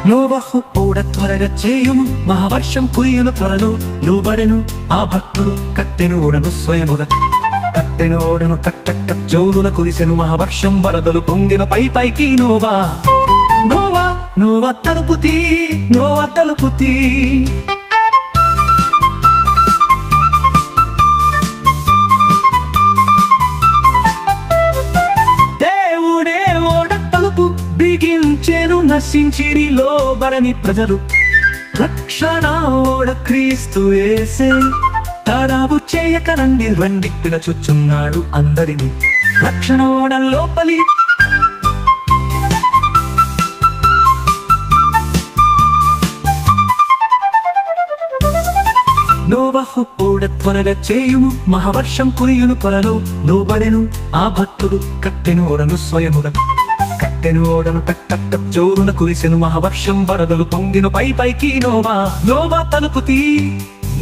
నోవహు ఓడ త్వరగా చేయుము, మహావర్షం కురియును త్వరలో. లోబడెను ఆ భక్తుడు, కట్టెను ఓడను స్వయముగా. కట్టెను ఓడను టక్ టక్ టక్ జోరున కురిసెను మహావర్షం, వరదలు పొంగిన పైకి. నోవా నోవా నోవా తలుపు తీ, నోవా తలుపు తీ. దేవుడే ఓడ తలుపు బిగించెను, నశించిరి లోబడని ప్రజలు. రక్షణ ఓడ క్రీస్తు యేసే, తడావు చేయక రండి రండి పిలుచుచున్నాడు అందరిని. రక్షణ ఓడ లోపలి. నోవహు ఓడ త్వరగా చేయుము, మహావర్షం కురియును త్వరలో. లోబడెను ఆ భక్తుడు, కట్టెను ఓడను స్వయముగా. కట్టెను ఓడను టక్ టక్ టక్ జోరున కురిసెను మహావర్షం, వరదలు పొంగిన పైకి. నోవా నోవా తలుపు తీ,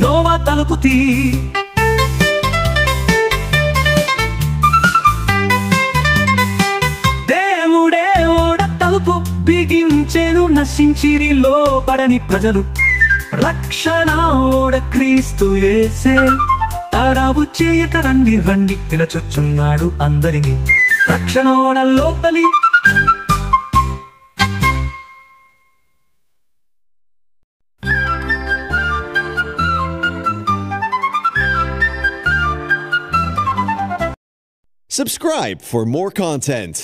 నోవా తలుపు తీ. దేవుడే ఓడ తలుపు బిగించెను, నశించిరి లోబడని ప్రజలు. రక్షణ ఓడ క్రీస్తు యేసే, తడావు చేయక రండి రండి పిలుచుచున్నాడు అందరిని. రక్షణ ఓడ లోపలి. Subscribe for more content.